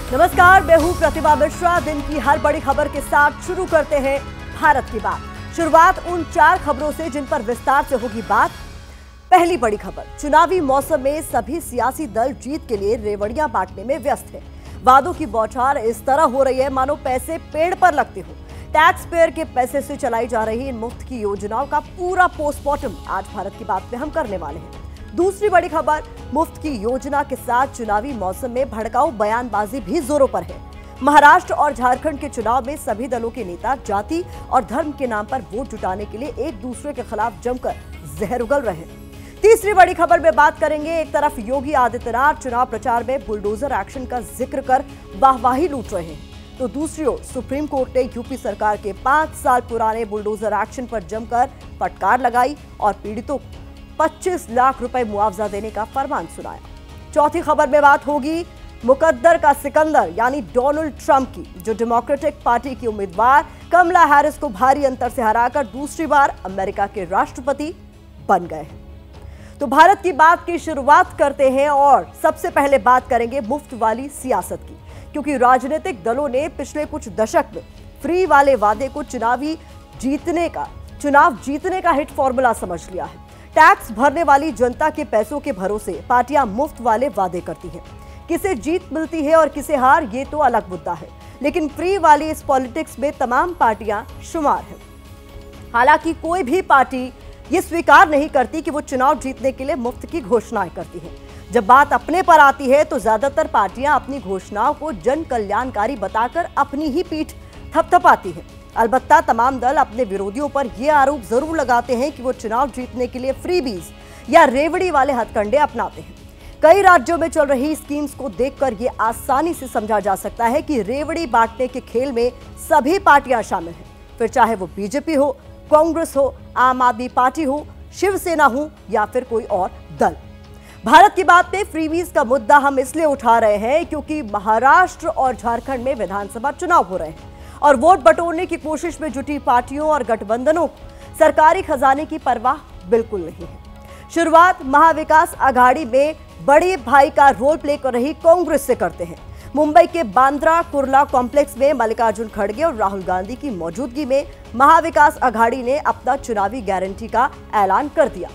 नमस्कार, मैं हूं प्रतिभा मिश्रा। दिन की हर बड़ी खबर के साथ शुरू करते हैं भारत की बात। शुरुआत उन 4 खबरों से जिन पर विस्तार से होगी बात। पहली बड़ी खबर, चुनावी मौसम में सभी सियासी दल जीत के लिए रेवड़ियां बांटने में व्यस्त हैं। वादों की बौछार इस तरह हो रही है मानो पैसे पेड़ पर लगते हो। टैक्स पेयर के पैसे से चलाई जा रही इन मुफ्त की योजनाओं का पूरा पोस्टमार्टम आज भारत की बात में हम करने वाले हैं। दूसरी बड़ी खबर, मुफ्त की योजना के साथ चुनावी मौसम में भड़काऊ बयानबाजी भी जोरों पर है। महाराष्ट्र और झारखंड के चुनाव में सभी दलों के नेता जाति और धर्म के नाम पर वोट जुटाने के लिए एक दूसरे के खिलाफ जमकर जहर उगल रहे हैं। तीसरी बड़ी खबर में बात करेंगे, एक तरफ योगी आदित्यनाथ चुनाव प्रचार में बुलडोजर एक्शन का जिक्र कर वाहवाही लूट रहे हैं, तो दूसरी ओर सुप्रीम कोर्ट ने यूपी सरकार के 5 साल पुराने बुलडोजर एक्शन पर जमकर फटकार लगाई और पीड़ितों को 25 लाख रुपए मुआवजा देने का फरमान सुनाया। चौथी खबर में बात होगी मुकद्दर का सिकंदर यानी डोनाल्ड ट्रंप की, जो डेमोक्रेटिक पार्टी की उम्मीदवार कमला हैरिस को भारी अंतर से हराकर दूसरी बार अमेरिका के राष्ट्रपति बन गए हैं। तो भारत की बात की शुरुआत करते हैं और सबसे पहले बात करेंगे मुफ्त वाली सियासत की, क्योंकि राजनीतिक दलों ने पिछले कुछ दशक में फ्री वाले वादे को चुनाव जीतने का हिट फॉर्मूला समझ लिया है। टैक्स भरने वाली जनता के पैसों के भरोसे पार्टियां मुफ्त वाले वादे करती हैं। किसे जीत मिलती है और किसे हार, ये तो अलग मुद्दा है, लेकिन फ्री वाली इस पॉलिटिक्स में तमाम पार्टियां शुमार हैं। हालांकि कोई भी पार्टी ये स्वीकार नहीं करती कि वो चुनाव जीतने के लिए मुफ्त की घोषणाएं करती है। जब बात अपने पर आती है तो ज्यादातर पार्टियां अपनी घोषणाओं को जन कल्याणकारी बताकर अपनी ही पीठ थपथपाती हैं। अलबत्ता तमाम दल अपने विरोधियों पर यह आरोप जरूर लगाते हैं कि वो चुनाव जीतने के लिए फ्रीबीज या रेवड़ी वाले हथकंडे अपनाते हैं। कई राज्यों में चल रही स्कीम्स को देखकर यह आसानी से समझा जा सकता है कि रेवड़ी बांटने के खेल में सभी पार्टियां शामिल हैं, फिर चाहे वो बीजेपी हो, कांग्रेस हो, आम आदमी पार्टी हो, शिवसेना हो या फिर कोई और दल। भारत की बात में फ्रीबीज का मुद्दा हम इसलिए उठा रहे हैं क्योंकि महाराष्ट्र और झारखंड में विधानसभा चुनाव हो रहे हैं और वोट बटोरने की कोशिश में जुटी पार्टियों और गठबंधनों को सरकारी खजाने की परवाह बिल्कुल नहीं है। शुरुआत महाविकास आघाड़ी में बड़े भाई का रोल प्ले कर रही कांग्रेस से करते हैं। मुंबई के बांद्रा कुर्ला कॉम्प्लेक्स में मल्लिकार्जुन खड़गे और राहुल गांधी की मौजूदगी में महाविकास आघाड़ी ने अपना चुनावी गारंटी का ऐलान कर दिया।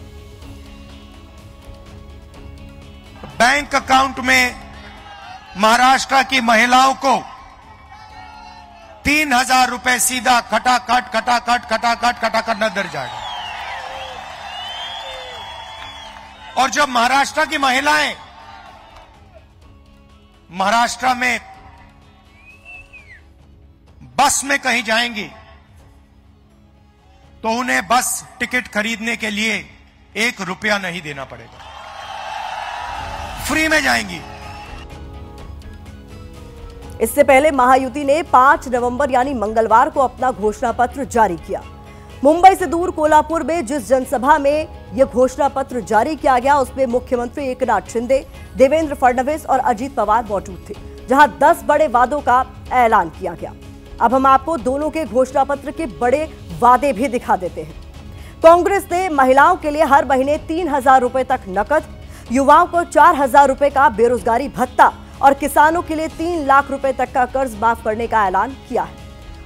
बैंक अकाउंट में महाराष्ट्र की महिलाओं को 3,000 रुपए सीधा खटाखट नजर जाएगा। और जब महाराष्ट्र की महिलाएं महाराष्ट्र में बस में कहीं जाएंगी तो उन्हें बस टिकट खरीदने के लिए 1 रुपया नहीं देना पड़ेगा, फ्री में जाएंगी। इससे पहले महायुति ने 5 नवंबर यानी मंगलवार को अपना घोषणा पत्र जारी किया। मुंबई से दूर कोल्हापुर में जिस जनसभा में यह घोषणा पत्र जारी किया गया उसमें मुख्यमंत्री एकनाथ शिंदे, देवेंद्र फडणवीस और अजीत पवार मौजूद थे, जहां 10 बड़े वादों का ऐलान किया गया। अब हम आपको दोनों के घोषणा पत्र के बड़े वादे भी दिखा देते हैं। कांग्रेस ने महिलाओं के लिए हर महीने 3,000 रुपए तक नकद, युवाओं को 4,000 रुपए का बेरोजगारी भत्ता और किसानों के लिए 3 लाख रुपए तक का कर्ज माफ करने का ऐलान किया है।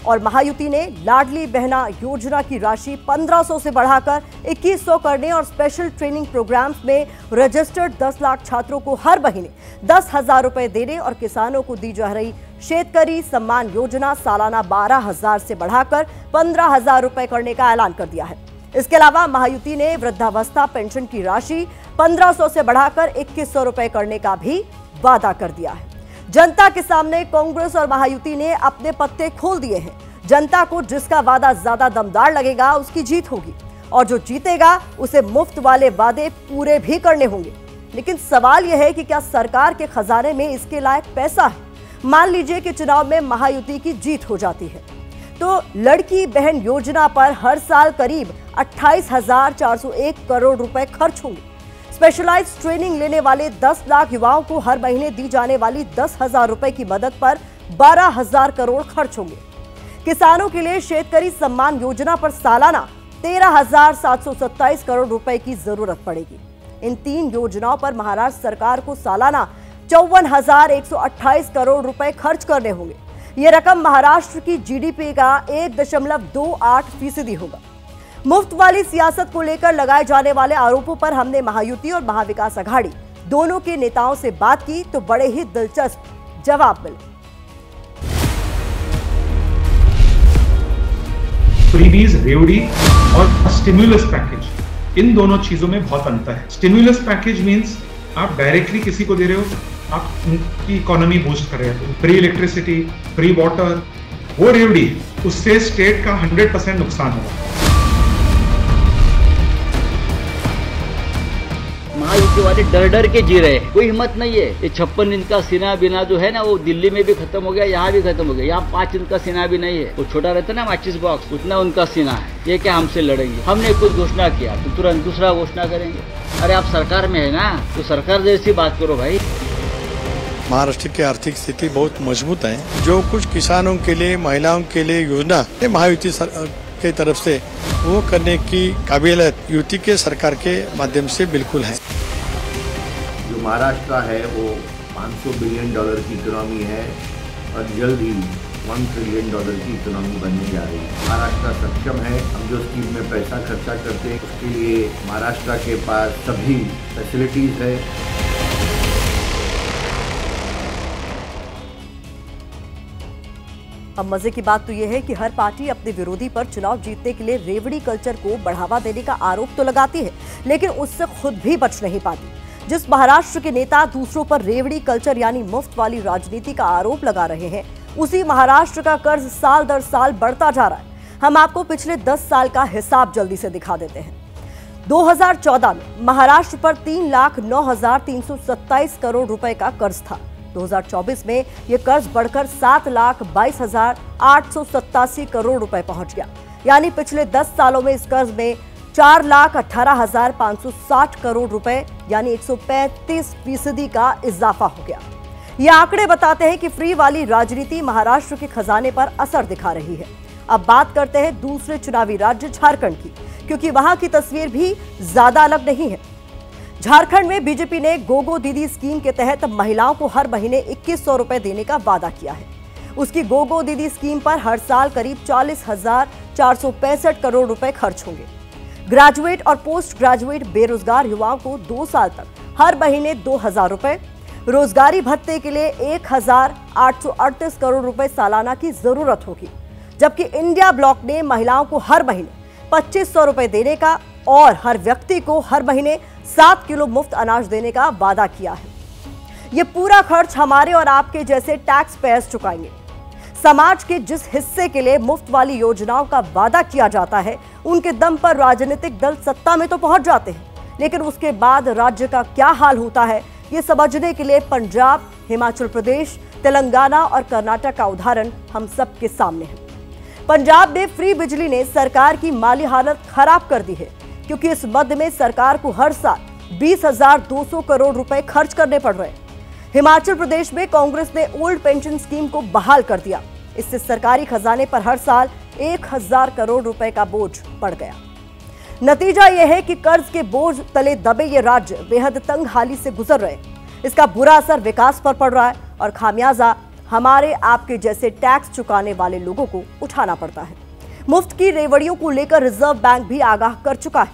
और महायुति ने लाडली बहना योजना की राशि 1,500 से बढ़ाकर 2,100 करने और स्पेशल ट्रेनिंग प्रोग्राम्स में रजिस्टर्ड 10 लाख छात्रों को हर महीने 10,000 रुपए देने और किसानों को दी जा रही शेतकरी सम्मान योजना सालाना 12,000 से बढ़ाकर 15,000 रुपए करने का ऐलान कर दिया है। इसके अलावा महायुति ने वृद्धावस्था पेंशन की राशि 1,500 से बढ़ाकर 2,100 रुपए करने का भी वादा कर दिया है। जनता के सामने कांग्रेस और महायुति ने अपने पत्ते खोल दिए हैं। जनता को जिसका वादा ज्यादा दमदार लगेगा उसकी जीत होगी और जो जीतेगा उसे मुफ्त वाले वादे पूरे भी करने होंगे। लेकिन सवाल यह है कि क्या सरकार के खजाने में इसके लायक पैसा है? मान लीजिए कि चुनाव में महायुति की जीत हो जाती है तो लड़की बहन योजना पर हर साल करीब 28,401 करोड़ रुपए खर्च होंगे। स्पेशलाइज्ड ट्रेनिंग लेने वाले 10 लाख युवाओं को हर महीने दी जाने वाली 10,000 रुपए की मदद पर 12,000 करोड़ खर्च होंगे। किसानों के लिए शेतकरी सम्मान योजना पर सालाना 13,727 करोड़ रुपए की जरूरत पड़ेगी। इन 3 योजनाओं पर महाराष्ट्र सरकार को सालाना 54,128 करोड़ रुपए खर्च करने होंगे। यह रकम महाराष्ट्र की जीडीपी का 1.28% होगा। मुफ्त वाली सियासत को लेकर लगाए जाने वाले आरोपों पर हमने महायुति और महाविकास अघाड़ी दोनों के नेताओं से बात की तो बड़े ही दिलचस्प जवाब मिले। फ्रीबीज, रेवड़ी और स्टिमुलस पैकेज, इन दोनों चीजों में बहुत अंतर है। स्टिमुलस पैकेज मींस आप डायरेक्टली किसी को दे रहे हो, आप उनकी इकोनॉमी बूस्ट कर रहे हो, फ्री इलेक्ट्रिसिटी, फ्री वाटर। वो रेवड़ी, उससे स्टेट का 100% नुकसान होगा। महायुति वाले डर डर के जी रहे हैं, कोई हिम्मत नहीं है। ये 56 इंच का सीना बिना जो है ना, वो दिल्ली में भी खत्म हो गया, यहाँ भी खत्म हो गया। यहाँ 5 इंच का सीना भी नहीं है, वो छोटा रहता है ना माचिस बॉक्स, उतना उनका सीना है। ये क्या हमसे लड़ेंगे? हमने कुछ घोषणा किया तो तुरंत दूसरा घोषणा करेंगे। अरे आप सरकार में है ना, तो सरकार जैसी बात करो भाई। महाराष्ट्र की आर्थिक स्थिति बहुत मजबूत है। जो कुछ किसानों के लिए, महिलाओं के लिए योजना महायुति के तरफ से वो करने की काबिलियत युति के सरकार के माध्यम से बिल्कुल है। जो महाराष्ट्र है वो $500 बिलियन की इकोनॉमी है और जल्द ही $1 ट्रिलियन की इकोनॉमी बनने जा रही है। महाराष्ट्र सक्षम है। हम जो स्कीम में पैसा खर्चा करते हैं उसके लिए महाराष्ट्र के पास सभी फैसिलिटीज है। अब मजे की बात तो यह है कि हर पार्टी अपने विरोधी पर चुनाव जीतने के लिए रेवड़ी कल्चर को बढ़ावा देने का आरोप तो लगाती है, लेकिन उससे खुद भी बच नहीं पाती। जिस महाराष्ट्र के नेता दूसरों पर रेवड़ी कल्चर यानी मुफ्त वाली राजनीति का आरोप लगा रहे हैं, उसी महाराष्ट्र का कर्ज साल दर साल बढ़ता जा रहा है। हम आपको पिछले 10 साल का हिसाब जल्दी से दिखा देते हैं। 2014 में महाराष्ट्र पर 3,09,327 करोड़ रुपए का कर्ज था। 2024 में यह कर्ज बढ़कर 7,22,887 करोड़ रुपए पहुंच गया। यानी पिछले 10 सालों में इस कर्ज में 4,18,560 करोड़ रुपए यानी 135% का इजाफा हो गया। ये आंकड़े बताते हैं कि फ्री वाली राजनीति महाराष्ट्र के खजाने पर असर दिखा रही है। अब बात करते हैं दूसरे चुनावी राज्य झारखंड की, क्योंकि वहां की तस्वीर भी ज्यादा अलग नहीं है। झारखंड में बीजेपी ने गोगो दीदी स्कीम के तहत महिलाओं को हर महीने 2100 रुपए देने का वादा किया है। उसकी गोगो दीदी स्कीम पर हर साल करीब 40,465 करोड़ रुपए खर्च होंगे। ग्रेजुएट और पोस्ट ग्रेजुएट बेरोजगार युवाओं को 2 साल तक हर महीने 2,000 रुपए, रोजगारी भत्ते के लिए 1,838 करोड़ रुपए सालाना की जरूरत होगी। जबकि इंडिया ब्लॉक ने महिलाओं को हर महीने 2,500 रुपए देने का और हर व्यक्ति को हर महीने 7 किलो मुफ्त अनाज देने का वादा किया है। यह पूरा खर्च हमारे और आपके जैसे टैक्स पेयर्स चुकाएंगे। समाज के जिस हिस्से के लिए मुफ्त वाली योजनाओं का वादा किया जाता है, उनके दम पर राजनीतिक दल सत्ता में तो पहुंच जाते हैं, लेकिन उसके बाद राज्य का क्या हाल होता है, ये समझने के लिए पंजाब, हिमाचल प्रदेश, तेलंगाना और कर्नाटक का उदाहरण हम सबके सामने है। पंजाब में फ्री बिजली ने सरकार की माली हालत खराब कर दी है, क्योंकि इस मद में सरकार को हर साल 20,200 करोड़ रुपए खर्च करने पड़ रहे हैं। हिमाचल प्रदेश में कांग्रेस ने ओल्ड पेंशन स्कीम को बहाल कर दिया। इससे सरकारी खजाने पर हर साल 1,000 करोड़ रुपए का बोझ पड़ गया। नतीजा यह है कि कर्ज के बोझ तले दबे ये राज्य बेहद तंग हाली से गुजर रहे हैं। इसका बुरा असर विकास पर पड़ रहा है और खामियाजा हमारे आपके जैसे टैक्स चुकाने वाले लोगों को उठाना पड़ता है। मुफ्त की रेवड़ियों को लेकर रिजर्व बैंक भी आगाह कर चुका है।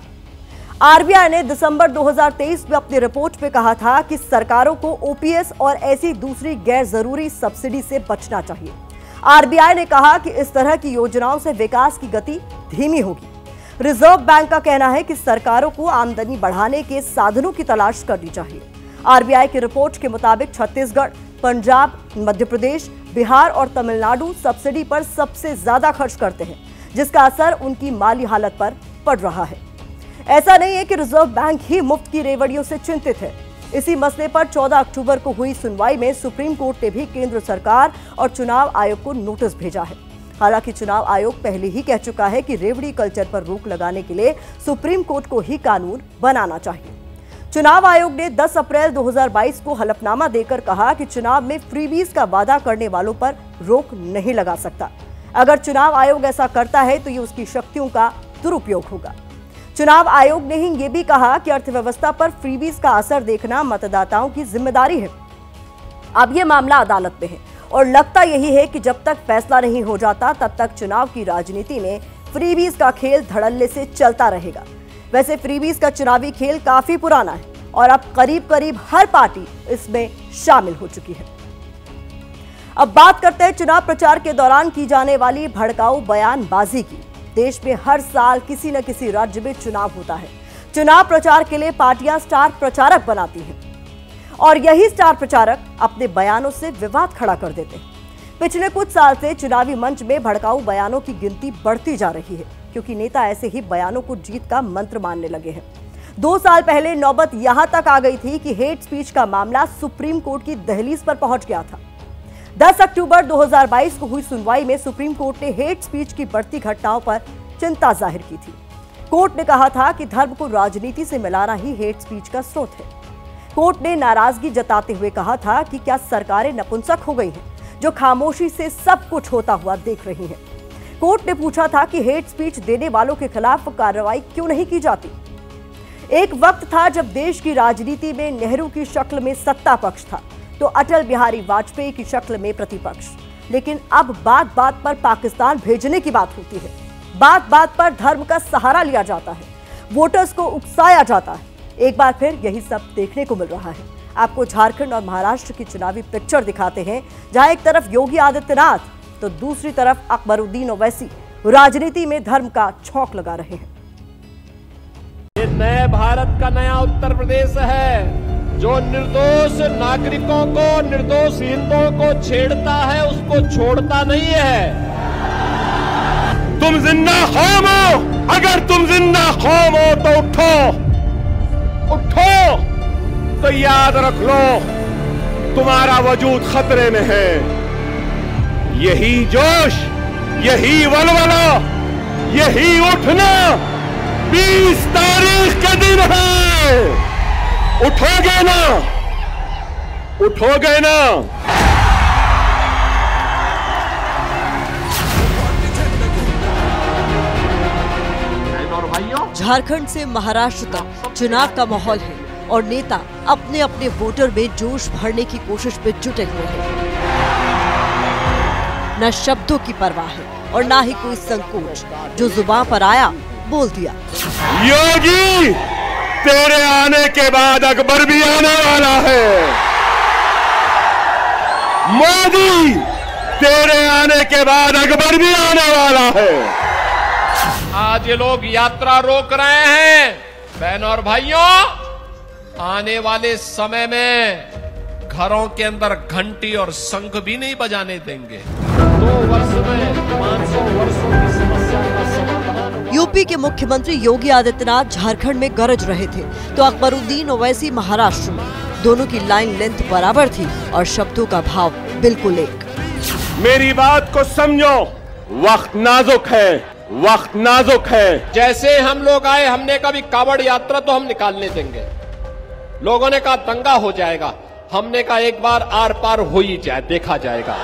आरबीआई ने दिसंबर 2023 में अपनी रिपोर्ट में कहा था कि सरकारों को ओपीएस और ऐसी दूसरी गैर जरूरी सब्सिडी से बचना चाहिए। आरबीआई ने कहा कि इस तरह की योजनाओं से विकास की गति धीमी होगी। रिजर्व बैंक का कहना है कि सरकारों को आमदनी बढ़ाने के साधनों की तलाश करनी चाहिए। आरबीआई की रिपोर्ट के मुताबिक छत्तीसगढ़, पंजाब, मध्य प्रदेश, बिहार और तमिलनाडु सब्सिडी पर सबसे ज्यादा खर्च करते हैं, जिसका असर उनकी माली हालत पर पड़ रहा है। ऐसा नहीं है कि रिजर्व बैंक ही मुफ्त की रेवड़ियों से चिंतित है। इसी मसले पर 14 अक्टूबर को हुई सुनवाई में सुप्रीम कोर्ट ने भी केंद्र सरकार और चुनाव आयोग को नोटिस भेजा है। हालांकि चुनाव आयोग पहले ही कह चुका है कि रेवड़ी कल्चर पर रोक लगाने के लिए सुप्रीम कोर्ट को ही कानून बनाना चाहिए। चुनाव आयोग ने 10 अप्रैल 2022 को हलफनामा देकर कहा कि चुनाव में फ्रीबीज का वादा करने वालों पर रोक नहीं लगा सकता। अगर चुनाव आयोग ऐसा करता है तो ये उसकी शक्तियों का दुरुपयोग होगा। चुनाव आयोग ने ही ये भी कहा कि अर्थव्यवस्था पर फ्रीबीज का असर देखना मतदाताओं की जिम्मेदारी है। अब ये मामला अदालत में है और लगता यही है कि जब तक फैसला नहीं हो जाता तब तक चुनाव की राजनीति में फ्रीबीज का खेल धड़ल्ले से चलता रहेगा। वैसे फ्रीबीज का चुनावी खेल काफी पुराना है और अब करीब करीब हर पार्टी इसमें शामिल हो चुकी है। अब बात करते हैं चुनाव प्रचार के दौरान की जाने वाली भड़काऊ बयानबाजी की। देश में हर साल किसी न किसी राज्य में चुनाव होता है। चुनाव प्रचार के लिए पार्टियां स्टार प्रचारक बनाती हैं और यही स्टार प्रचारक अपने बयानों से विवाद खड़ा कर देते हैं। पिछले कुछ साल से चुनावी मंच में भड़काऊ बयानों की गिनती बढ़ती जा रही है क्योंकि नेता ऐसे ही बयानों को जीत का मंत्र मानने लगे हैं। 2 साल पहले नौबत यहां तक आ गई थी कि हेट स्पीच का मामला सुप्रीम कोर्ट की दहलीज पर पहुंच गया था। 10 अक्टूबर 2022 को हुई सुनवाई में सुप्रीम कोर्ट ने हेट स्पीच की बढ़ती घटनाओं पर चिंता जाहिर की थी। कोर्ट ने कहा था कि धर्म को राजनीति से मिलाना ही हेट स्पीच का स्रोत है। कोर्ट ने नाराजगी जताते हुए कहा था कि क्या सरकारें नपुंसक हो गई हैं जो खामोशी से सब कुछ होता हुआ देख रही हैं। कोर्ट ने पूछा था कि हेट स्पीच देने वालों के खिलाफ कार्रवाई क्यों नहीं की जाती। एक वक्त था जब देश की राजनीति में नेहरू की शक्ल में सत्ता पक्ष था तो अटल बिहारी वाजपेयी की शक्ल में प्रतिपक्ष, लेकिन अब बात बात पर पाकिस्तान भेजने की बात होती है। बात बात पर धर्म का सहारा लिया जाता है, वोटर्स को उकसाया जाता है। एक बार फिर यही सब देखने को मिल रहा है। आपको झारखंड और महाराष्ट्र की चुनावी पिक्चर दिखाते हैं जहां एक तरफ योगी आदित्यनाथ तो दूसरी तरफ अकबरुद्दीन ओवैसी राजनीति में धर्म का छौंक लगा रहे हैं। ये नए भारत का नया उत्तर प्रदेश है जो निर्दोष नागरिकों को, निर्दोष हिंदुओं को छेड़ता है उसको छोड़ता नहीं है। तुम जिंदा कौम हो, अगर तुम जिंदा कौम हो तो उठो, उठो तो याद रख लो तुम्हारा वजूद खतरे में है। यही जोश, यही वलवला, यही उठना 20 तारीख का दिन है। उठोगे ना, उठोगे ना। झारखंड से महाराष्ट्र तक चुनाव का माहौल है और नेता अपने अपने वोटर में जोश भरने की कोशिश में जुटे हुए हैं। न शब्दों की परवाह है और न ही कोई संकोच, जो जुबान पर आया बोल दिया। योगी, तेरे आने के बाद अकबर भी आने वाला है। मोदी, तेरे आने के बाद अकबर भी आने वाला है। आज ये लोग यात्रा रोक रहे हैं। बहनों और भाइयों, आने वाले समय में घरों के अंदर घंटी और शंख भी नहीं बजाने देंगे। 2 वर्ष में 500 वर्षों की समस्या का समाधान। यूपी के मुख्यमंत्री योगी आदित्यनाथ झारखंड में गरज रहे थे तो अकबरुद्दीन ओवैसी महाराष्ट्र में। दोनों की लाइन लेंथ बराबर थी और शब्दों का भाव बिल्कुल एक। मेरी बात को समझो, वक्त नाजुक है, वक्त नाजुक है। जैसे हम लोग आए, हमने कहा भी कावड़ यात्रा तो हम निकालने देंगे। लोगों ने कहा दंगा हो जाएगा, हमने कहा एक बार आर पार हो ही जाए, देखा जाएगा।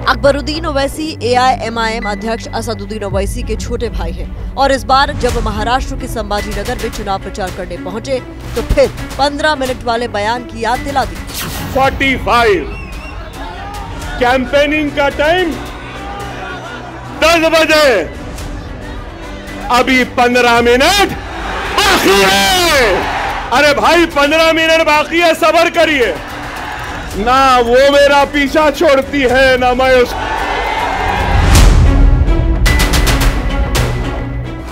अकबरुद्दीन ओवैसी AIMIM अध्यक्ष असदुद्दीन ओवैसी के छोटे भाई हैं और इस बार जब महाराष्ट्र के संभाजी नगर में चुनाव प्रचार करने पहुंचे तो फिर 15 मिनट वाले बयान की याद दिला दी। 45 कैंपेनिंग का टाइम 10 बजे, अभी 15 मिनट बाकी है। अरे भाई 15 मिनट बाकी है, सब्र करिए। ना वो मेरा पीछा छोड़ती है ना मैं उसको।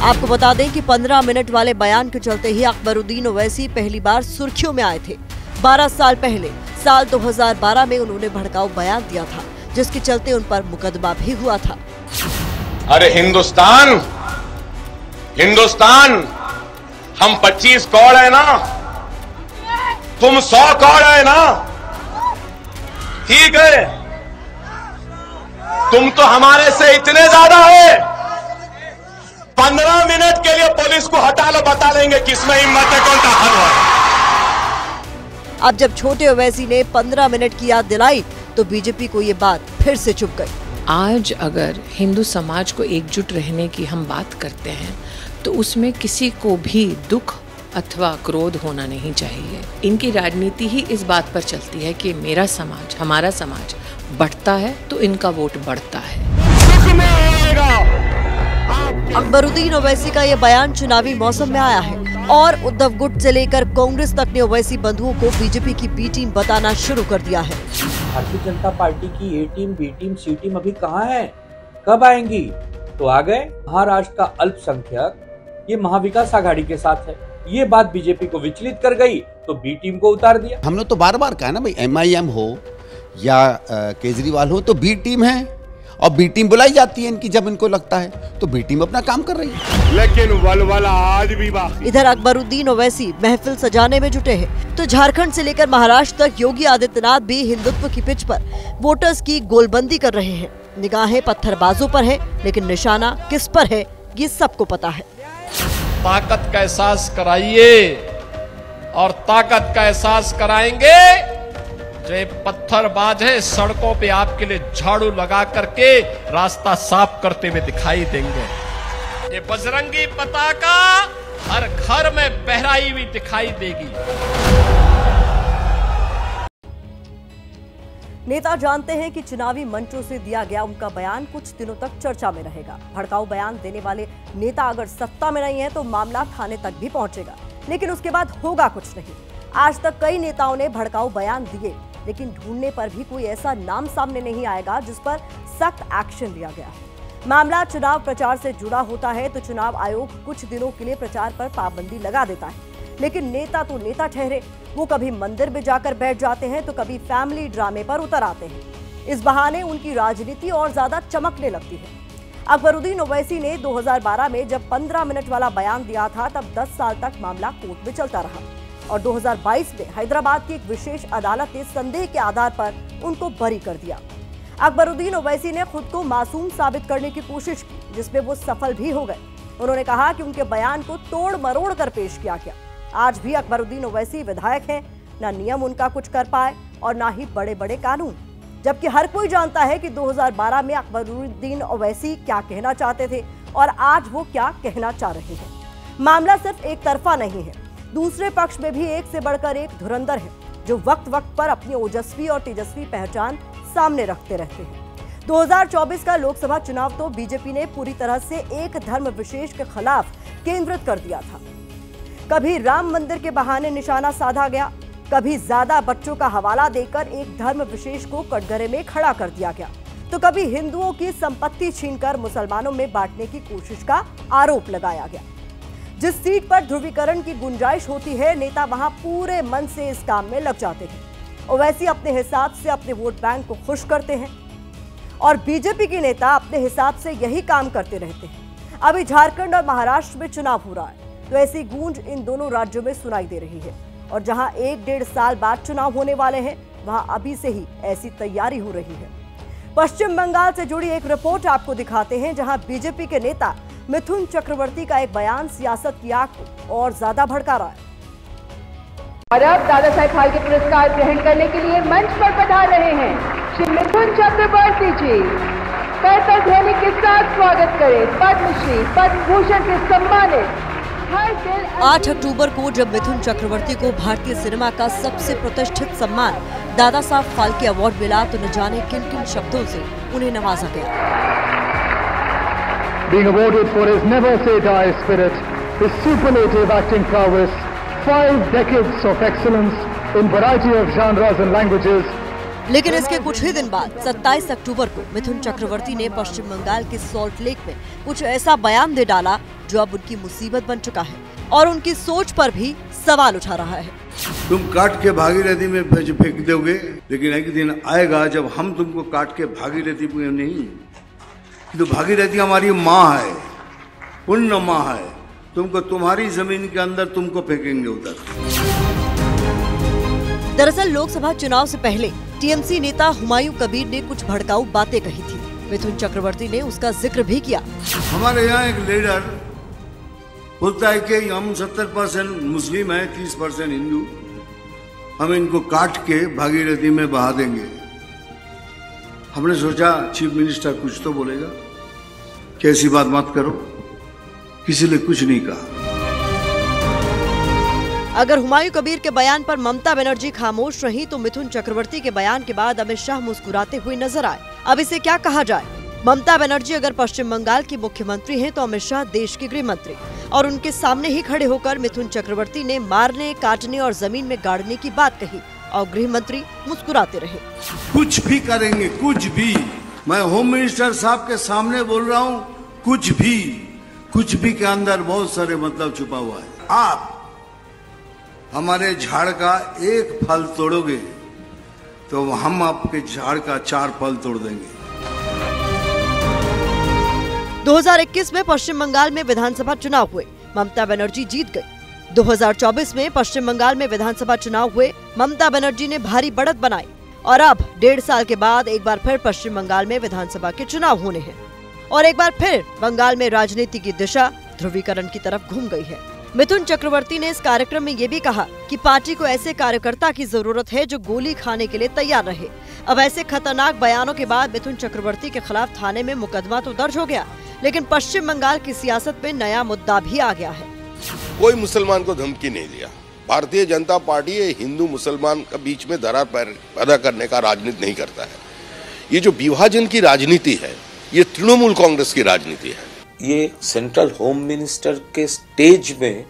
आपको बता दें कि 15 मिनट वाले बयान के चलते ही अकबरुद्दीन ओवैसी पहली बार सुर्खियों में आए थे। 12 साल पहले साल 2012 में उन्होंने भड़काऊ बयान दिया था जिसके चलते उन पर मुकदमा भी हुआ था। अरे हिंदुस्तान, हिंदुस्तान, हम 25 करोड़ है ना, तुम 100 करोड़ है ना, ठीक है। तुम तो हमारे से इतने ज्यादा है। 15 मिनट के लिए पुलिस को हटा लो, बता लेंगे किसमें हिम्मत है, कौन ताकत है। अब जब छोटे ओवैसी ने 15 मिनट की याद दिलाई तो बीजेपी को ये बात फिर से चुभ गई। आज अगर हिंदू समाज को एकजुट रहने की हम बात करते हैं तो उसमें किसी को भी दुख अथवा क्रोध होना नहीं चाहिए। इनकी राजनीति ही इस बात पर चलती है कि मेरा समाज, हमारा समाज बढ़ता है तो इनका वोट बढ़ता है। अकबरुद्दीन ओवैसी का ये बयान चुनावी मौसम में आया है और उद्धव गुट से लेकर कांग्रेस तक ने ओवैसी बंधुओं को बीजेपी की बी टीम बताना शुरू कर दिया है। भारतीय जनता पार्टी की ए टीम, बी टीम, सी टीम अभी कहाँ है, कब आएंगी? तो आ गए। महाराष्ट्र का अल्पसंख्यक ये महाविकास आघाड़ी के साथ है, ये बात बीजेपी को विचलित कर गई तो बी टीम को उतार दिया। हमने तो बार बार कहा ना भाई, MIM हो या केजरीवाल हो तो बी टीम है और बी टीम बुलाई जाती है इनकी जब इनको लगता है, तो बी टीम अपना काम कर रही है। लेकिन वलवला आज भी बाकी। इधर अकबरुद्दीन ओवैसी महफिल सजाने में जुटे हैं तो झारखंड से लेकर महाराष्ट्र तक योगी आदित्यनाथ भी हिंदुत्व की पिच पर वोटर्स की गोलबंदी कर रहे हैं। निगाहें पत्थरबाजों पर है, लेकिन निशाना किस पर है ये सबको पता है। ताकत का एहसास कराइए और ताकत का एहसास कराएंगे जो पत्थरबाज है सड़कों पे आपके लिए झाड़ू लगा करके रास्ता साफ करते हुए दिखाई देंगे। ये बजरंगी पताका हर घर में फहराई हुई दिखाई देगी। नेता जानते हैं कि चुनावी मंचों से दिया गया उनका बयान कुछ दिनों तक चर्चा में रहेगा। भड़काऊ बयान देने वाले नेता अगर सत्ता में नहीं है तो मामला थाने तक भी पहुंचेगा, लेकिन उसके बाद होगा कुछ नहीं। आज तक कई नेताओं ने भड़काऊ बयान दिए, लेकिन ढूंढने पर भी कोई ऐसा नाम सामने नहीं आएगा जिस पर सख्त एक्शन लिया गया है। मामला चुनाव प्रचार से जुड़ा होता है तो चुनाव आयोग कुछ दिनों के लिए प्रचार पर पाबंदी लगा देता है, लेकिन नेता तो नेता ठहरे। वो कभी मंदिर में जाकर बैठ जाते हैं तो कभी फैमिली ड्रामे पर उतर आते हैं। इस बहाने उनकी राजनीति और ज्यादा चमकने लगती है। अकबरुद्दीन ओवैसी ने 2012 में जब 15 मिनट वाला बयान दिया था तब 10 साल तक मामला कोर्ट में चलता रहा और 2022 में हैदराबाद की एक विशेष अदालत ने संदेह के आधार पर उनको बरी कर दिया। अकबरुद्दीन ओवैसी ने खुद को मासूम साबित करने की कोशिश की, जिसमें वो सफल भी हो गए। उन्होंने कहा कि उनके बयान को तोड़ मरोड़ कर पेश किया गया। आज भी अकबरुद्दीन ओवैसी विधायक हैं, ना नियम उनका कुछ कर पाए और ना ही बड़े बड़े कानून, जबकि हर कोई जानता है कि 2012 में अकबरुद्दीन ओवैसी क्या कहना चाहते थे और आज वो क्या कहना चाह रहे हैं। मामला सिर्फ एक तरफा नहीं है, दूसरे पक्ष में भी एक से बढ़कर एक धुरंधर है जो वक्त वक्त पर अपनी ओजस्वी और तेजस्वी पहचान सामने रखते रहते हैं। 2024 का लोकसभा चुनाव तो बीजेपी ने पूरी तरह से एक धर्म विशेष के खिलाफ केंद्रित कर दिया था। कभी राम मंदिर के बहाने निशाना साधा गया, कभी ज्यादा बच्चों का हवाला देकर एक धर्म विशेष को कटघरे में खड़ा कर दिया गया, तो कभी हिंदुओं की संपत्ति छीनकर मुसलमानों में बांटने की कोशिश का आरोप लगाया गया। जिस सीट पर ध्रुवीकरण की गुंजाइश होती है, नेता वहां पूरे मन से इस काम में लग जाते हैं। ओवैसी अपने हिसाब से अपने वोट बैंक को खुश करते हैं और बीजेपी के नेता अपने हिसाब से यही काम करते रहते हैं। अभी झारखंड और महाराष्ट्र में चुनाव हो रहा है तो ऐसी गूंज इन दोनों राज्यों में सुनाई दे रही है और जहां 1-1.5 साल बाद चुनाव होने वाले हैं वहां अभी से ही ऐसी तैयारी हो रही है। पश्चिम बंगाल से जुड़ी एक रिपोर्ट आपको दिखाते हैं, जहां बीजेपी के नेता मिथुन चक्रवर्ती का एक बयान सियासत की आग को और ज्यादा भड़का रहा है। और अब दादा साहेब फाल्के पुरस्कार ग्रहण करने के लिए मंच पर पधार रहे हैं श्री मिथुन चक्रवर्ती जी। करताल ध्वनि के साथ स्वागत करें पद्मश्री, पद्म भूषण से सम्मानित 8 अक्टूबर को जब मिथुन चक्रवर्ती को भारतीय सिनेमा का सबसे प्रतिष्ठित सम्मान दादा साहब फाल्के अवार्ड मिला तो न जाने किन किन शब्दों से उन्हें नवाजा गया। Being awarded for his never say die spirit, his superlative acting prowess, 5 decades of excellence in variety of genres and languages. लेकिन इसके कुछ ही दिन बाद 27 अक्टूबर को मिथुन चक्रवर्ती ने पश्चिम बंगाल के सॉल्ट लेक में कुछ ऐसा बयान दे डाला जो अब उनकी मुसीबत बन चुका है और उनकी सोच पर भी सवाल उठा रहा है। तुम काट के भागीरथी में फेंक दोगे, लेकिन एक दिन आएगा जब हम तुमको काट के भागीरथी में नहीं, तो भागीरथी हमारी माँ है, पुण्य माँ है, तुमको तुम्हारी जमीन के अंदर तुमको फेंकेंगे उधर। दरअसल लोकसभा चुनाव से पहले टीएमसी नेता हुमायूं कबीर ने कुछ भड़काऊ बातें कही थी। मिथुन चक्रवर्ती ने उसका जिक्र भी किया। हमारे यहाँ एक लीडर बोलता है कि हम 70% मुस्लिम है, 30% हिंदू, हम इनको काट के भागीरथी में बहा देंगे। हमने सोचा चीफ मिनिस्टर कुछ तो बोलेगा, कैसी बात मत करो, किसी ने कुछ नहीं कहा। अगर हुमायूं कबीर के बयान पर ममता बनर्जी खामोश रही तो मिथुन चक्रवर्ती के बयान के बाद अमित शाह मुस्कुराते हुए नजर आए। अब इसे क्या कहा जाए? ममता बनर्जी अगर पश्चिम बंगाल की मुख्यमंत्री हैं तो अमित शाह देश के गृह मंत्री, और उनके सामने ही खड़े होकर मिथुन चक्रवर्ती ने मारने, काटने और जमीन में गाड़ने की बात कही और गृह मंत्री मुस्कुराते रहे। कुछ भी करेंगे, कुछ भी। मैं होम मिनिस्टर साहब के सामने बोल रहा हूँ, कुछ भी के अंदर बहुत सारे मतलब छुपा हुआ है। आप हमारे झाड़ का एक फल तोड़ोगे तो हम आपके झाड़ का 4 फल तोड़ देंगे। 2021 में पश्चिम बंगाल में विधानसभा चुनाव हुए, ममता बनर्जी जीत गई। 2024 में पश्चिम बंगाल में विधानसभा चुनाव हुए, ममता बनर्जी ने भारी बढ़त बनाई और अब 1.5 साल के बाद एक बार फिर पश्चिम बंगाल में विधानसभा के चुनाव होने हैं और एक बार फिर बंगाल में राजनीति की दिशा ध्रुवीकरण की तरफ घूम गई है। मिथुन चक्रवर्ती ने इस कार्यक्रम में ये भी कहा कि पार्टी को ऐसे कार्यकर्ता की जरूरत है जो गोली खाने के लिए तैयार रहे। अब ऐसे खतरनाक बयानों के बाद मिथुन चक्रवर्ती के खिलाफ थाने में मुकदमा तो दर्ज हो गया, लेकिन पश्चिम बंगाल की सियासत में नया मुद्दा भी आ गया है। कोई मुसलमान को धमकी नहीं दिया। भारतीय जनता पार्टी हिंदू मुसलमान के बीच में दरार पैदा करने का राजनीति नहीं करता है। ये जो विभाजन की राजनीति है, ये तृणमूल कांग्रेस की राजनीति है। ये सेंट्रल होम मिनिस्टर के स्टेज में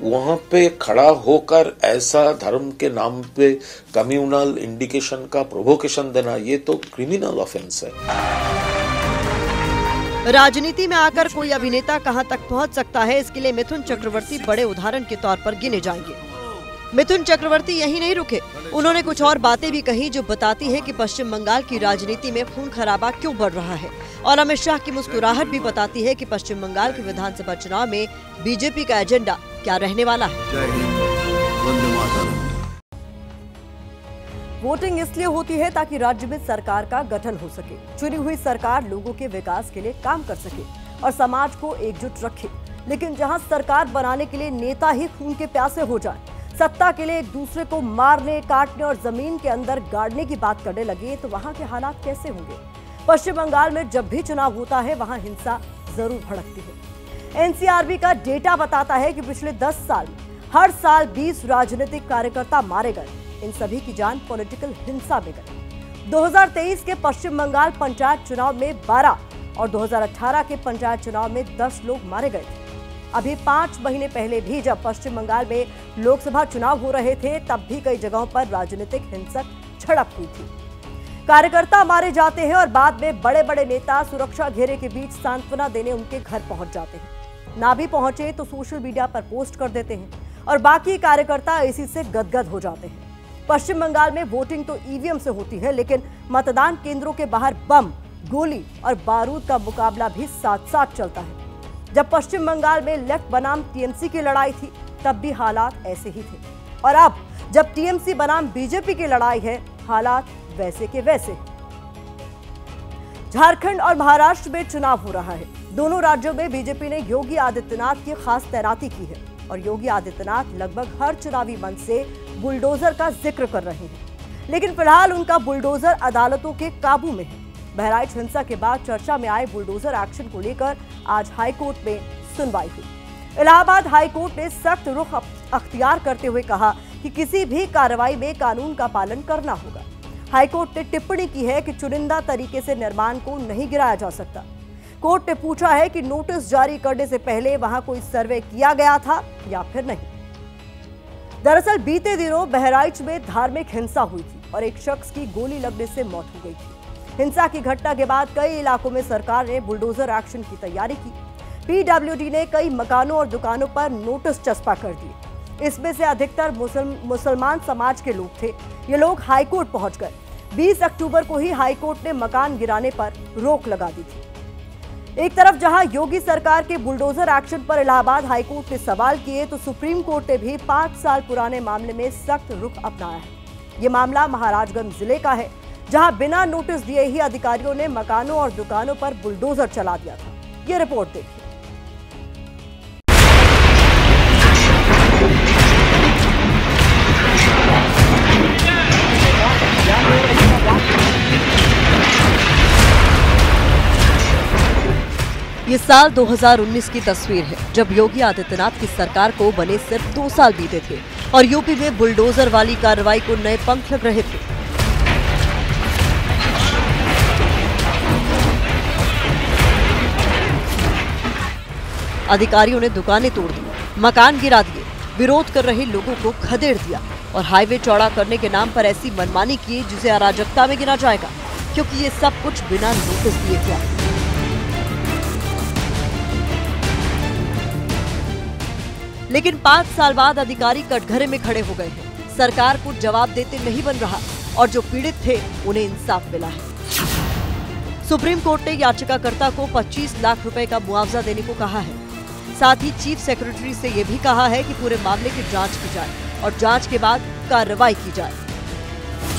वहां पे खड़ा होकर ऐसा धर्म के नाम पे कम्युनल इंडिकेशन का प्रोवोकेशन देना, ये तो क्रिमिनल ऑफेंस है। राजनीति में आकर कोई अभिनेता कहां तक पहुंच सकता है, इसके लिए मिथुन चक्रवर्ती बड़े उदाहरण के तौर पर गिने जाएंगे। मिथुन चक्रवर्ती यही नहीं रुके, उन्होंने कुछ और बातें भी कही जो बताती है कि पश्चिम बंगाल की राजनीति में खून खराबा क्यों बढ़ रहा है, और अमित शाह की मुस्कुराहट भी बताती है कि पश्चिम बंगाल के विधानसभा चुनाव में बीजेपी का एजेंडा क्या रहने वाला है। वोटिंग इसलिए होती है ताकि राज्य में सरकार का गठन हो सके, चुनी हुई सरकार लोगों के विकास के लिए काम कर सके और समाज को एकजुट रखे। लेकिन जहां सरकार बनाने के लिए नेता ही खून के प्यासे हो जाए, सत्ता के लिए एक दूसरे को मारने, काटने और जमीन के अंदर गाड़ने की बात करने लगे तो वहां के हालात कैसे होंगे? पश्चिम बंगाल में जब भी चुनाव होता है वहां हिंसा जरूर भड़कती है। एनसीआरबी का डेटा बताता है कि पिछले 10 साल में हर साल 20 राजनीतिक कार्यकर्ता मारे गए। इन सभी की जान पॉलिटिकल हिंसा में गई। 2023 के पश्चिम बंगाल पंचायत चुनाव में 12 और 2018 के पंचायत चुनाव में 10 लोग मारे गए थे। अभी 5 महीने पहले भी जब पश्चिम बंगाल में लोकसभा चुनाव हो रहे थे, तब भी कई जगहों पर राजनीतिक हिंसक झड़प हुई थी। कार्यकर्ता मारे जाते हैं और बाद में बड़े बड़े नेता सुरक्षा घेरे के बीच सांत्वना देने उनके घर पहुंच जाते हैं। ना भी पहुंचे तो सोशल मीडिया पर पोस्ट कर देते हैं और बाकी कार्यकर्ता इसी से गदगद हो जाते हैं। पश्चिम बंगाल में वोटिंग तो ईवीएम से होती है, लेकिन मतदान केंद्रों के बाहर बम, गोली और बारूद का मुकाबला भी साथ साथ चलता है। जब पश्चिम बंगाल में लेफ्ट बनाम टीएमसी की लड़ाई थी, तब भी हालात ऐसे ही थे, और अब जब टीएमसी बनाम बीजेपी की लड़ाई है, हालात वैसे के वैसे। झारखंड और महाराष्ट्र में चुनाव हो रहा है। दोनों राज्यों में बीजेपी ने योगी आदित्यनाथ की खास तैनाती की है और योगी आदित्यनाथ लगभग हर चुनावी मंच से बुलडोजर का जिक्र कर रहे हैं, लेकिन फिलहाल उनका बुलडोजर अदालतों के काबू में है। बहराइच हिंसा के बाद चर्चा में आए बुलडोजर एक्शन को लेकर आज हाईकोर्ट में सुनवाई हुई। इलाहाबाद हाईकोर्ट ने सख्त रुख अख्तियार करते हुए कहा कि किसी भी कार्रवाई में कानून का पालन करना होगा। हाईकोर्ट ने टिप्पणी की है कि चुनिंदा तरीके से निर्माण को नहीं गिराया जा सकता। कोर्ट ने पूछा है कि नोटिस जारी करने से पहले वहां कोई सर्वे किया गया था या फिर नहीं। दरअसल बीते दिनों बहराइच में धार्मिक हिंसा हुई थी और एक शख्स की गोली लगने से मौत हो गई थी। हिंसा की घटना के बाद कई इलाकों में सरकार ने बुलडोजर एक्शन की तैयारी की। पीडब्ल्यूडी ने कई मकानों और दुकानों पर नोटिस चस्पा कर दिए। इसमें से अधिकतर मुसलमान समाज के लोग थे। ये लोग हाईकोर्ट पहुंच गए। 20 अक्टूबर को ही हाईकोर्ट ने मकान गिराने पर रोक लगा दी थी। एक तरफ जहां योगी सरकार के बुलडोजर एक्शन पर इलाहाबाद हाईकोर्ट ने सवाल किए, तो सुप्रीम कोर्ट ने भी 5 साल पुराने मामले में सख्त रुख अपनाया है। ये मामला महाराजगंज जिले का है, जहां बिना नोटिस दिए ही अधिकारियों ने मकानों और दुकानों पर बुलडोजर चला दिया था। ये रिपोर्ट देखिए। ये साल 2019 की तस्वीर है, जब योगी आदित्यनाथ की सरकार को बने सिर्फ 2 साल बीते थे और यूपी में बुलडोजर वाली कार्रवाई को नए पंख लग रहे थे। अधिकारियों ने दुकानें तोड़ दी, मकान गिरा दिए, विरोध कर रहे लोगों को खदेड़ दिया और हाईवे चौड़ा करने के नाम पर ऐसी मनमानी की जिसे अराजकता में गिना जाएगा, क्योंकि ये सब कुछ बिना नोटिस दिए हुआ। लेकिन 5 साल बाद अधिकारी कटघरे में खड़े हो गए हैं। सरकार को जवाब देते नहीं बन रहा और जो पीड़ित थे उन्हें इंसाफ मिला है। सुप्रीम कोर्ट ने याचिकाकर्ता को 25 लाख रुपए का मुआवजा देने को कहा है। साथ ही चीफ सेक्रेटरी से यह भी कहा है कि पूरे मामले की जांच की जाए और जांच के बाद कार्रवाई की जाए।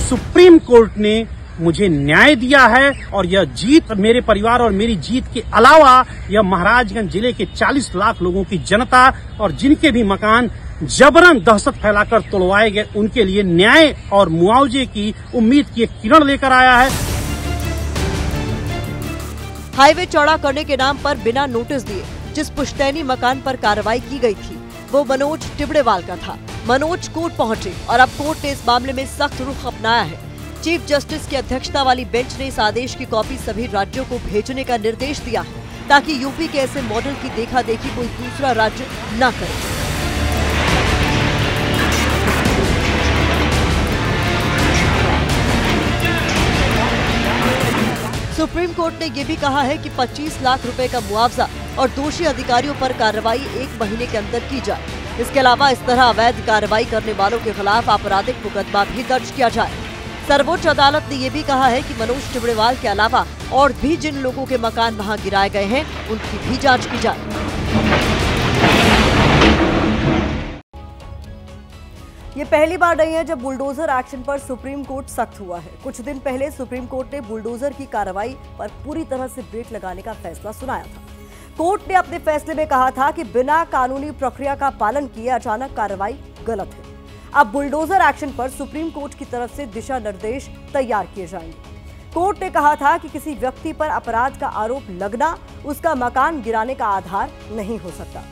सुप्रीम कोर्ट ने मुझे न्याय दिया है और यह जीत मेरे परिवार और मेरी जीत के अलावा यह महाराजगंज जिले के 40 लाख लोगों की जनता और जिनके भी मकान जबरन दहशत फैलाकर तोड़वाए गए उनके लिए न्याय और मुआवजे की उम्मीद की एक किरण लेकर आया है। हाईवे चौड़ा करने के नाम पर बिना नोटिस दिए जिस पुश्तैनी मकान पर कार्रवाई की गई थी वो मनोज टिबड़ेवाल का था। मनोज कोर्ट पहुंचे और अब कोर्ट ने इस मामले में सख्त रुख अपनाया है। चीफ जस्टिस की अध्यक्षता वाली बेंच ने इस आदेश की कॉपी सभी राज्यों को भेजने का निर्देश दिया है ताकि यूपी के ऐसे मॉडल की देखा देखी कोई दूसरा राज्य न करे। सुप्रीम कोर्ट ने यह भी कहा है कि 25 लाख रुपए का मुआवजा और दोषी अधिकारियों पर कार्रवाई 1 महीने के अंदर की जाए। इसके अलावा इस तरह अवैध कार्रवाई करने वालों के खिलाफ आपराधिक मुकदमा भी दर्ज किया जाए। सर्वोच्च अदालत ने यह भी कहा है कि मनोज टिबड़ेवाल के अलावा और भी जिन लोगों के मकान वहां गिराए गए हैं उनकी भी जांच की जाए। ये पहली बार नहीं है जब बुलडोजर एक्शन पर सुप्रीम कोर्ट सख्त हुआ है। कुछ दिन पहले सुप्रीम कोर्ट ने बुलडोजर की कार्रवाई पर पूरी तरह से ब्रेक लगाने का फैसला सुनाया था। कोर्ट ने अपने फैसले में कहा था कि बिना कानूनी प्रक्रिया का पालन किए अचानक कार्रवाई गलत है। अब बुलडोजर एक्शन पर सुप्रीम कोर्ट की तरफ से दिशा निर्देश तैयार किए जाएंगे। कोर्ट ने कहा था कि किसी व्यक्ति पर अपराध का आरोप लगना उसका मकान गिराने का आधार नहीं हो सकता।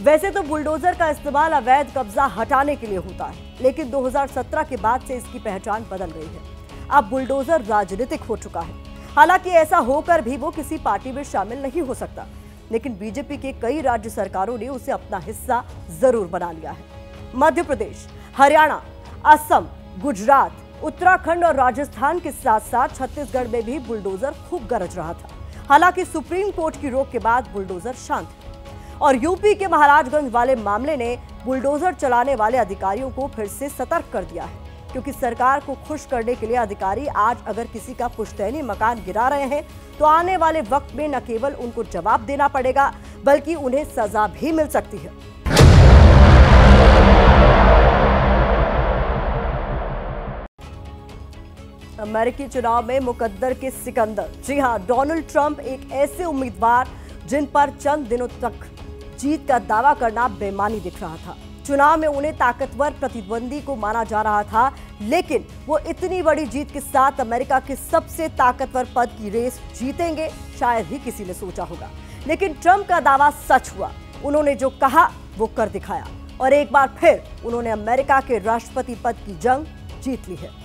वैसे तो बुलडोजर का इस्तेमाल अवैध कब्जा हटाने के लिए होता है, लेकिन 2017 के बाद से इसकी पहचान बदल गई है। अब बुलडोजर राजनीतिक हो चुका है। हालांकि ऐसा होकर भी वो किसी पार्टी में शामिल नहीं हो सकता, लेकिन बीजेपी के कई राज्य सरकारों ने उसे अपना हिस्सा जरूर बना लिया है। मध्य प्रदेश, हरियाणा, असम, गुजरात, उत्तराखंड और राजस्थान के साथ साथ छत्तीसगढ़ में भी बुलडोजर खूब गरज रहा था। हालांकि सुप्रीम कोर्ट की रोक के बाद बुलडोजर शांत है और यूपी के महाराजगंज वाले मामले ने बुलडोजर चलाने वाले अधिकारियों को फिर से सतर्क कर दिया है, क्योंकि सरकार को खुश करने के लिए अधिकारी आज अगर किसी का पुश्तैनी मकान गिरा रहे हैं तो आने वाले वक्त में न केवल उनको जवाब देना पड़ेगा बल्कि उन्हें सजा भी मिल सकती है। अमेरिकी चुनाव में मुकद्दर के सिकंदर, जी हां, डोनाल्ड ट्रंप एक ऐसे उम्मीदवार जिन पर चंद दिनों तक जीत का दावा करना बेमानी दिख रहा था। चुनाव में उन्हें ताकतवर प्रतिद्वंदी को माना जा रहा था, लेकिन वो इतनी बड़ी जीत के साथ अमेरिका के सबसे ताकतवर पद की रेस जीतेंगे शायद ही किसी ने सोचा होगा। लेकिन ट्रंप का दावा सच हुआ। उन्होंने जो कहा वो कर दिखाया और एक बार फिर उन्होंने अमेरिका के राष्ट्रपति पद की जंग जीत ली है।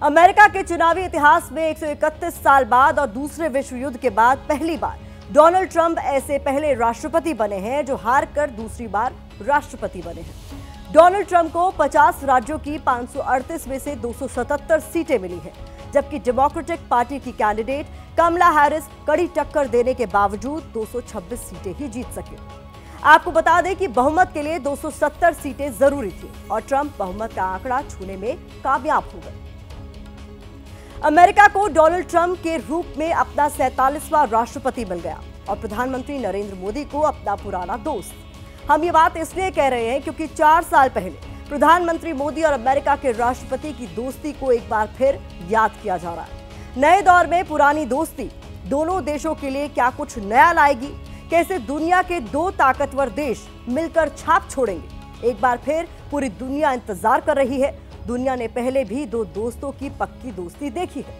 अमेरिका के चुनावी इतिहास में 131 साल बाद और दूसरे विश्व युद्ध के बाद पहली बार डोनाल्ड ट्रंप ऐसे पहले राष्ट्रपति बने हैं जो हारकर दूसरी बार राष्ट्रपति बने हैं। डोनाल्ड ट्रंप को 50 राज्यों की 538 में से 277 सीटें मिली हैं, जबकि डेमोक्रेटिक पार्टी की कैंडिडेट कमला हैरिस कड़ी टक्कर देने के बावजूद 226 सीटें ही जीत सके। आपको बता दें कि बहुमत के लिए 270 सीटें जरूरी थी और ट्रंप बहुमत का आंकड़ा छूने में कामयाब हो गए। अमेरिका को डोनाल्ड ट्रंप के रूप में अपना 47वां राष्ट्रपति मिल गया और प्रधानमंत्री नरेंद्र मोदी को अपना पुराना दोस्त। हम ये बात इसलिए कह रहे हैं क्योंकि 4 साल पहले प्रधानमंत्री मोदी और अमेरिका के राष्ट्रपति की दोस्ती को एक बार फिर याद किया जा रहा है। नए दौर में पुरानी दोस्ती दोनों देशों के लिए क्या कुछ नया लाएगी? कैसे दुनिया के 2 ताकतवर देश मिलकर छाप छोड़ेंगे? एक बार फिर पूरी दुनिया इंतजार कर रही है। दुनिया ने पहले भी 2 दोस्तों की पक्की दोस्ती देखी है।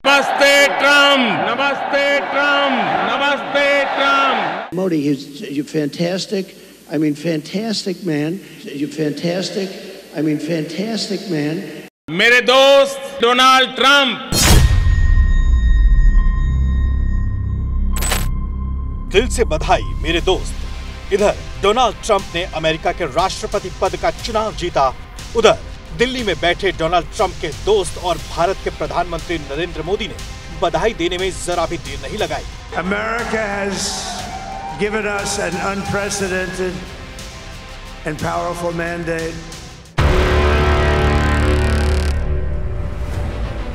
नमस्ते ट्रम्प, नमस्ते ट्रम्प, नमस्ते Trump. Modi, you're fantastic. I mean, fantastic man. You're fantastic. I mean, fantastic man. मेरे दोस्त डोनाल्ड ट्रम्प, दिल से बधाई मेरे दोस्त। इधर डोनाल्ड ट्रंप ने अमेरिका के राष्ट्रपति पद का चुनाव जीता, उधर दिल्ली में बैठे डोनाल्ड ट्रंप के दोस्त और भारत के प्रधानमंत्री नरेंद्र मोदी ने बधाई देने में जरा भी देर नहीं लगाई। America has given us an unprecedented and powerful mandate.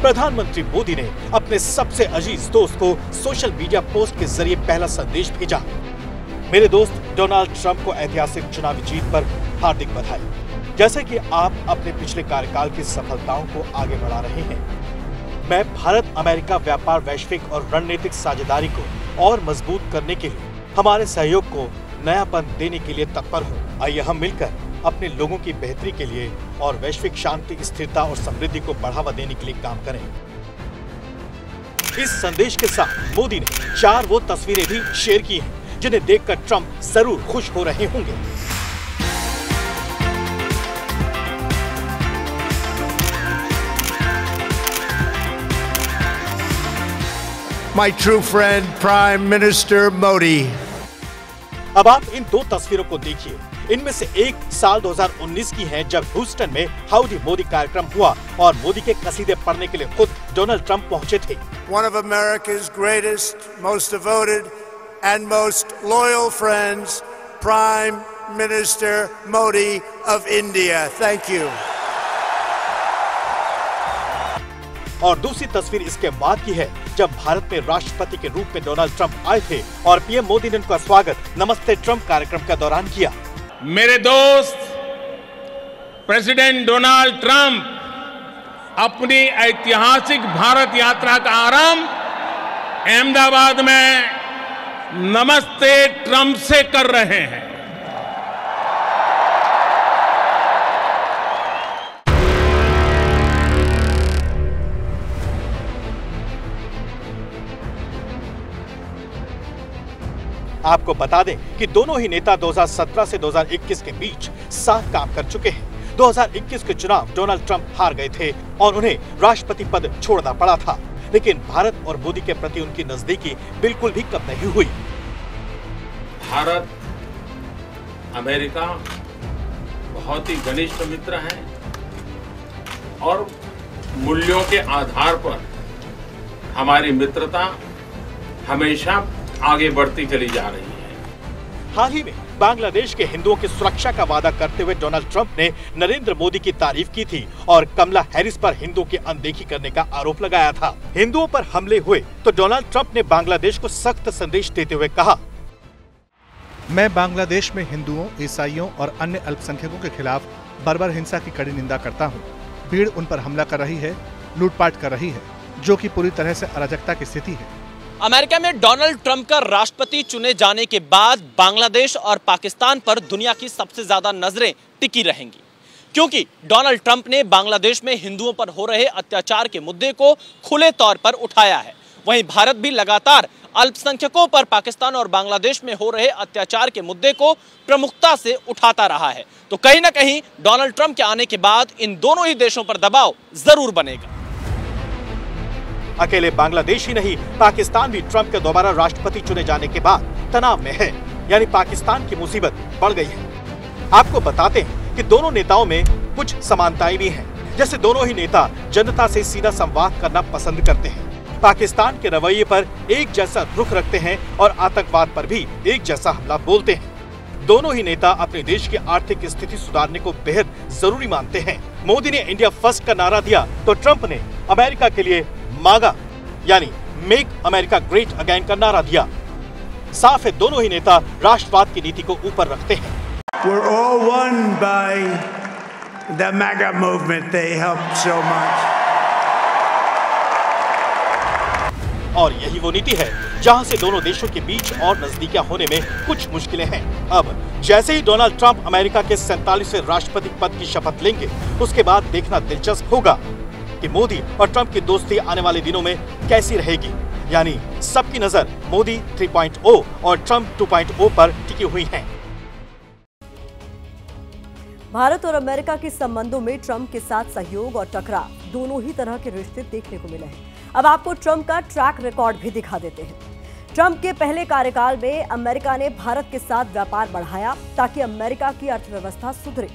प्रधानमंत्री मोदी ने अपने सबसे अजीज दोस्त को सोशल मीडिया पोस्ट के जरिए पहला संदेश भेजा। मेरे दोस्त डोनाल्ड ट्रंप को ऐतिहासिक चुनावी जीत पर हार्दिक बधाई। जैसे कि आप अपने पिछले कार्यकाल की सफलताओं को आगे बढ़ा रहे हैं, मैं भारत अमेरिका व्यापार वैश्विक और रणनीतिक साझेदारी को और मजबूत करने के लिए हमारे सहयोग को नयापन देने के लिए तत्पर हूँ। आइए हम मिलकर अपने लोगों की बेहतरी के लिए और वैश्विक शांति, स्थिरता और समृद्धि को बढ़ावा देने के लिए काम करें। इस संदेश के साथ मोदी ने 4 वो तस्वीरें भी शेयर की हैं, जिन्हें देखकर ट्रंप जरूर खुश हो रहे होंगे। My true friend, Prime Minister Modi. अब आप इन 2 तस्वीरों को देखिए। इनमें से एक साल 2019 की है, जब ह्यूस्टन में हाउडी मोदी कार्यक्रम हुआ और मोदी के कसीदे पढ़ने के लिए खुद डोनाल्ड ट्रंप पहुंचे थे। One of America's greatest, most devoted and most loyal friends, Prime Minister Modi of India. Thank you. और दूसरी तस्वीर इसके बाद की है, जब भारत में राष्ट्रपति के रूप में डोनाल्ड ट्रंप आए थे और पीएम मोदी ने उनका स्वागत नमस्ते ट्रंप कार्यक्रम के दौरान किया। मेरे दोस्त प्रेसिडेंट डोनाल्ड ट्रंप अपनी ऐतिहासिक भारत यात्रा का आरंभ अहमदाबाद में नमस्ते ट्रंप से कर रहे हैं। आपको बता दें कि दोनों ही नेता 2017 से 2021 के बीच साथ काम कर चुके हैं। 2021 के चुनाव डोनाल्ड ट्रंप हार गए थे और उन्हें राष्ट्रपति पद छोड़ना पड़ा था, लेकिन भारत और मोदी के प्रति उनकी नजदीकी बिल्कुल भी कम नहीं हुई। भारत अमेरिका बहुत ही घनिष्ठ मित्र हैं और मूल्यों के आधार पर हमारी मित्रता हमेशा आगे बढ़ती चली जा रही है। हाल ही में बांग्लादेश के हिंदुओं की सुरक्षा का वादा करते हुए डोनाल्ड ट्रंप ने नरेंद्र मोदी की तारीफ की थी और कमला हैरिस पर हिंदुओं की अनदेखी करने का आरोप लगाया था। हिंदुओं पर हमले हुए तो डोनाल्ड ट्रंप ने बांग्लादेश को सख्त संदेश देते हुए कहा, मैं बांग्लादेश में हिंदुओं, ईसाइयों और अन्य अल्पसंख्यकों के खिलाफ बर्बर हिंसा की कड़ी निंदा करता हूँ। भीड़ उन पर हमला कर रही है, लूटपाट कर रही है, जो कि पूरी तरह से अराजकता की स्थिति है। अमेरिका में डोनाल्ड ट्रंप का राष्ट्रपति चुने जाने के बाद बांग्लादेश और पाकिस्तान पर दुनिया की सबसे ज्यादा नजरें टिकी रहेंगी, क्योंकि डोनाल्ड ट्रंप ने बांग्लादेश में हिंदुओं पर हो रहे अत्याचार के मुद्दे को खुले तौर पर उठाया है। वहीं भारत भी लगातार अल्पसंख्यकों पर पाकिस्तान और बांग्लादेश में हो रहे अत्याचार के मुद्दे को प्रमुखता से उठाता रहा है। तो कहीं ना कहीं डोनाल्ड ट्रंप के आने के बाद इन दोनों ही देशों पर दबाव जरूर बनेगा। अकेले बांग्लादेश ही नहीं, पाकिस्तान भी ट्रंप के दोबारा राष्ट्रपति चुने जाने के बाद तनाव में है, यानी पाकिस्तान की मुसीबत बढ़ गई है। आपको बताते हैं कि दोनों नेताओं में कुछ समानताएं भी हैं, जैसे दोनों ही नेता जनता से सीधा संवाद करना पसंद करते हैं, पाकिस्तान के रवैये पर एक जैसा रुख रखते हैं और आतंकवाद पर भी एक जैसा हमला बोलते हैं। दोनों ही नेता अपने देश की आर्थिक स्थिति सुधारने को बेहद जरूरी मानते हैं। मोदी ने इंडिया फर्स्ट का नारा दिया तो ट्रंप ने अमेरिका के लिए मागा यानी मेक अमेरिका ग्रेट अगेन का नारा दिया। साफ है, दोनों ही नेता राष्ट्रवाद की नीति को ऊपर रखते हैं। We're all won by the MAGA movement. They helped so much. और यही वो नीति है जहां से दोनों देशों के बीच और नजदीकियां होने में कुछ मुश्किलें हैं। अब जैसे ही डोनाल्ड ट्रंप अमेरिका के 47वें राष्ट्रपति पद की शपथ लेंगे, उसके बाद देखना दिलचस्प होगा कि मोदी और ट्रंप की दोस्ती आने वाले दिनों में कैसी रहेगी। यानी सबकी नजर मोदी 3.0 और ट्रंप 2.0 पर टिकी हुई है। भारत और अमेरिका के संबंधों में ट्रंप के साथ सहयोग और टकराव दोनों ही तरह के रिश्ते देखने को मिले हैं। अब आपको ट्रंप का ट्रैक रिकॉर्ड भी दिखा देते हैं। ट्रंप के पहले कार्यकाल में अमेरिका ने भारत के साथ व्यापार बढ़ाया ताकि अमेरिका की अर्थव्यवस्था सुधरे,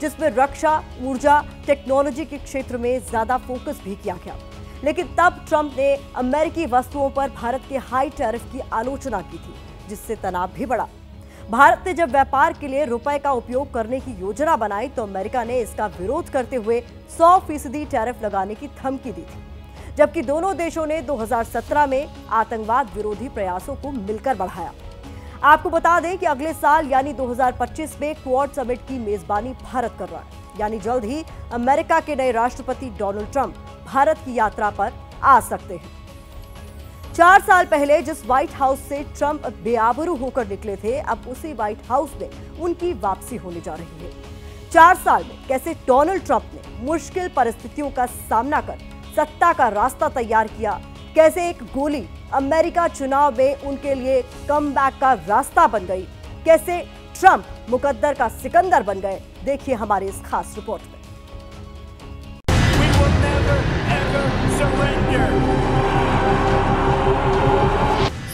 जिसमें रक्षा, ऊर्जा, टेक्नोलॉजी के क्षेत्र में ज्यादा फोकस भी किया गया। लेकिन तब ट्रंप ने अमेरिकी वस्तुओं पर भारत के हाई टैरिफ की आलोचना की थी, जिससे तनाव भी बढ़ा। भारत ने जब व्यापार के लिए रुपए का उपयोग करने की योजना बनाई तो अमेरिका ने इसका विरोध करते हुए 100% टैरिफ लगाने की धमकी दी थी, जबकि दोनों देशों ने 2017 में आतंकवाद विरोधी प्रयासों को मिलकर बढ़ाया। आपको बता दें कि अगले साल यानी 2025 में क्वाड समिट की मेजबानी भारत कर रहा है। यानी जल्द ही अमेरिका के नए राष्ट्रपति डोनाल्ड ट्रंप भारत की यात्रा पर आ सकते हैं। 4 साल पहले जिस व्हाइट हाउस से ट्रंप बेआबरू होकर निकले थे, अब उसी व्हाइट हाउस में उनकी वापसी होने जा रही है। 4 साल में कैसे डोनाल्ड ट्रंप ने मुश्किल परिस्थितियों का सामना कर सत्ता का रास्ता तैयार किया, कैसे एक गोली अमेरिका चुनाव में उनके लिए कमबैक का रास्ता बन गई, कैसे ट्रंप मुकद्दर का सिकंदर बन गए, देखिए हमारी इस खास रिपोर्ट में।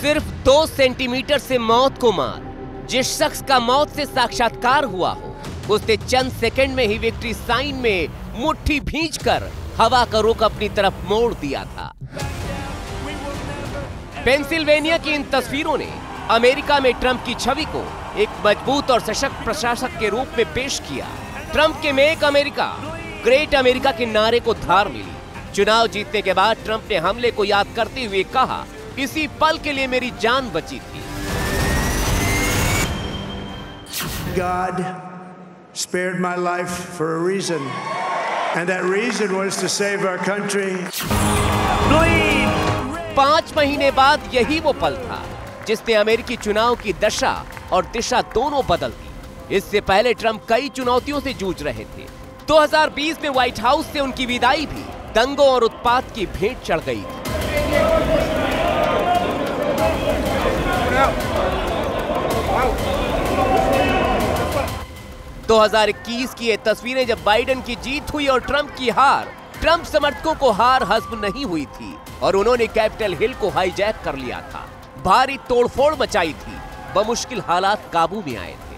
सिर्फ 2 सेंटीमीटर से मौत को मार, जिस शख्स का मौत से साक्षात्कार हुआ हो, उसने चंद सेकंड में ही विक्ट्री साइन में मुट्ठी भींचकर हवा का रुख अपनी तरफ मोड़ दिया था। पेंसिल्वेनिया की इन तस्वीरों ने अमेरिका में ट्रंप की छवि को एक मजबूत और सशक्त प्रशासक के रूप में पेश किया। ट्रंप के मेक अमेरिका, ग्रेट अमेरिका के नारे को धार मिली। चुनाव जीतने के बाद ट्रंप ने हमले को याद करते हुए कहा, इसी पल के लिए मेरी जान बची थी। God spared my life for a reason, and that reason was to save our country. 5 महीने बाद यही वो पल था जिसने अमेरिकी चुनाव की दशा और दिशा दोनों बदल दी। इससे पहले ट्रंप कई चुनौतियों से जूझ रहे थे। 2020 में व्हाइट हाउस से उनकी विदाई भी दंगों और उत्पात की भेंट चढ़ गई थी। 2021 की ये तस्वीरें जब बाइडेन की जीत हुई और ट्रंप की हार, ट्रंप समर्थकों को हार हज़म नहीं हुई थी और उन्होंने कैपिटल हिल को हाईजैक कर लिया था। भारी तोड़फोड़ मचाई थी, बमुश्किल हालात काबू में आए थे।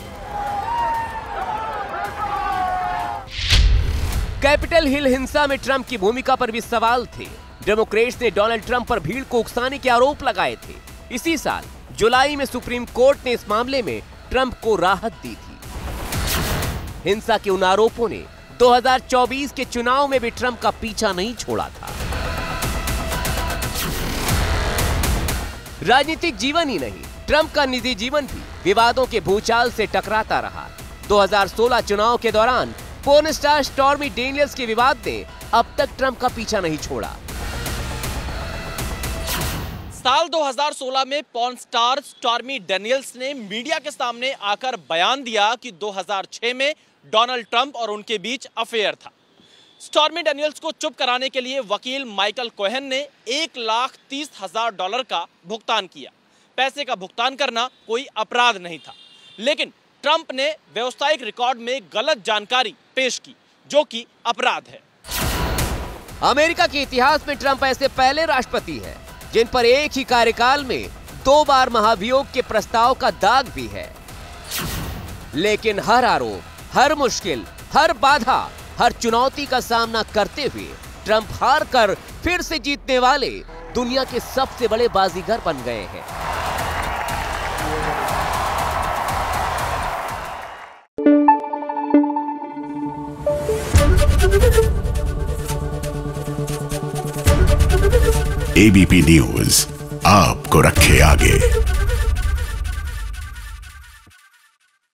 कैपिटल हिल हिंसा में ट्रंप की भूमिका पर भी सवाल थे। डेमोक्रेट्स ने डोनाल्ड ट्रंप पर भीड़ को उकसाने के आरोप लगाए थे। इसी साल जुलाई में सुप्रीम कोर्ट ने इस मामले में ट्रंप को राहत दी थी। हिंसा के उन आरोपों ने 2024 के चुनाव में भी ट्रंप का पीछा नहीं छोड़ा था। राजनीतिक जीवन ही नहीं, ट्रंप का निजी जीवन भी विवादों के भूचाल से टकराता रहा। 2016 चुनाव के दौरान पोर्न स्टार स्टॉर्मी डेनियल्स के विवाद ने अब तक ट्रंप का पीछा नहीं छोड़ा। साल 2016 में पॉर्न स्टार स्टॉर्मी डेनियल्स ने मीडिया के सामने आकर बयान दिया कि 2006 में डोनाल्ड ट्रंप और उनके बीच अफेयर था। स्टॉर्मी डेनियल्स को चुप कराने के लिए वकील माइकल कोहेन ने $1,30,000 का भुगतान किया। पैसे का भुगतान करना कोई अपराध नहीं था, लेकिन ट्रंप ने व्यावसायिक रिकॉर्ड में गलत जानकारी पेश की, जो कि अपराध है। अमेरिका के इतिहास में ट्रंप ऐसे पहले राष्ट्रपति हैं जिन पर एक ही कार्यकाल में 2 बार महाभियोग के प्रस्ताव का दाग भी है। लेकिन हर आरोप, हर मुश्किल, हर बाधा, हर चुनौती का सामना करते हुए ट्रंप हार कर फिर से जीतने वाले दुनिया के सबसे बड़े बाजीगर बन गए हैं। एबीपी न्यूज आपको रखे आगे।